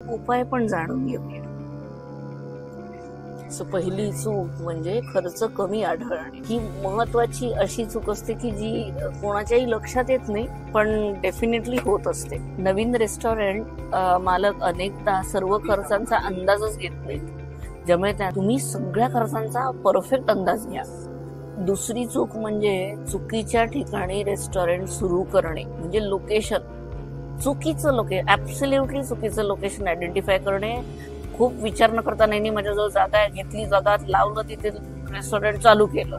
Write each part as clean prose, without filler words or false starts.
उपाय पण जाणून घेऊया. पहिली चूक म्हणजे खर्च कमी आढळणे. ही महत्वाची अशी चूक असते की जी कोणाच्याही लक्षात येत नाही, पण डेफिनेटली होत असते. नवीन रेस्टॉरंट मालक अनेकदा सर्व खर्चांचा अंदाजच घेत नाहीत, ज्यामुळे तुम्ही सगळ्या खर्चांचा परफेक्ट अंदाज घ्या. दुसरी चूक म्हणजे चुकीच्या ठिकाणी रेस्टॉरंट सुरू करणे, म्हणजे लोकेशन. चुकीचं लोकेशन, ऍब्सोल्युटली चुकीचं लोकेशन आयडेंटिफाय करणे. खूप विचार न करता नाही माझ्याजवळ जागा आहे, घेतली जागा, लावलं, तिथे रेस्टॉरंट चालू केलं.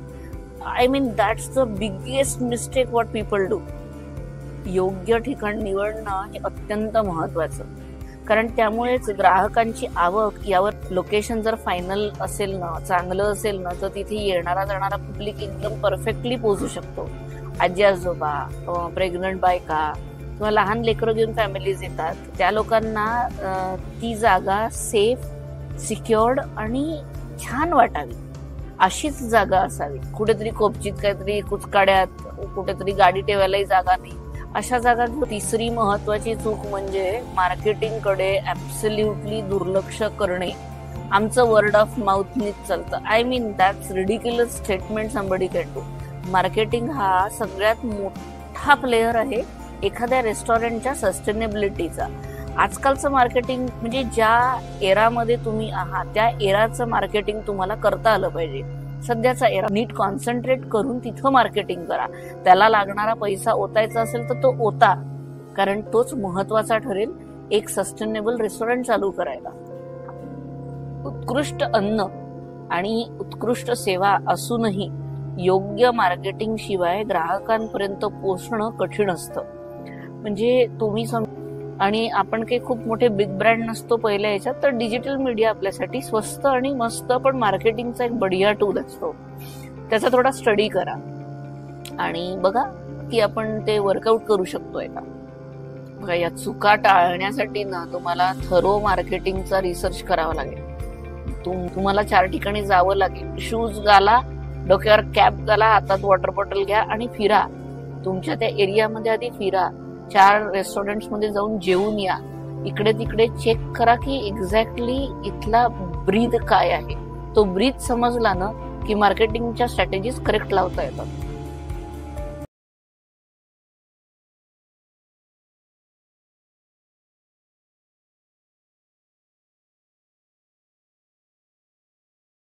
I mean that's the biggest mistake what people do. योग्य ठिकाण निवडणं हे अत्यंत महत्वाचं, कारण त्यामुळेच ग्राहकांची आवक यावर लोकेशन जर फायनल असेल ना, चांगलं असेल ना, तर तिथे येणारा जाणारा पब्लिक एकदम परफेक्टली पोहोचू शकतो. आजी आजोबा, प्रेग्नंट बायका किंवा लहान लेकरं घेऊन फॅमिलीज येतात, त्या लोकांना ती जागा सेफ, सिक्युअर्ड आणि छान वाटावी अशीच जागा असावी. कुठेतरी कोपचित काहीतरी कुचकाड्यात कुठेतरी गाडी ठेवायलाही जागा नाही, अशा जागा. तिसरी महत्वाची चूक म्हणजे मार्केटिंग कडे ऍब्सोल्युटली दुर्लक्ष करणे. आमचं वर्ड ऑफ माउथनीच चालतं. I mean that's ridiculous statement somebody can do. Marketing हा सगळ्यात मोठा प्लेयर आहे एखाद्या रेस्टॉरंटच्या सस्टेनेबिलिटीचा. आजकालचं मार्केटिंग म्हणजे ज्या एरामध्ये तुम्ही आहात त्या एराचं मार्केटिंग तुम्हाला करता आलं पाहिजे. सध्याचा एरा नीट कॉन्सन्ट्रेट करून तिथं मार्केटिंग करा. त्याला लागणारा पैसा ओतायचा असेल तर तो ओता, कारण तोच महत्वाचा ठरेल एक सस्टेनेबल रेस्टॉरंट चालू करायला. उत्कृष्ट अन्न आणि उत्कृष्ट सेवा असूनही योग्य मार्केटिंग शिवाय ग्राहकांपर्यंत पोहोचणं कठीण असतं. म्हणजे तुम्ही आणि आपण काही खूप मोठे बिग ब्रँड नसतो पहिल्या याच्यात, तर डिजिटल मीडिया आपल्यासाठी स्वस्त आणि मस्त पण मार्केटिंगचा एक बढिया टूल असतो. त्याचा थोडा स्टडी करा आणि बघा की आपण ते वर्कआउट करू शकतोय का. बघा, या चुका टाळण्यासाठी ना तुम्हाला थरो मार्केटिंगचा रिसर्च करावा लागेल. तुम्हाला 4 ठिकाणी जावं लागेल. शूज घाला, डोक्यावर कॅप घाला, हातात वॉटर बॉटल घ्या आणि फिरा. तुमच्या त्या एरियामध्ये आधी फिरा. 4 रेस्टॉरंट्स मध्ये जाऊन जेवून या. इकडे तिकडे चेक करा की एक्झॅक्टली इथला ब्रीद काय आहे. तो ब्रीद समजला ना की मार्केटिंगच्या स्ट्रॅटेजीज करेक्ट लावता येतात.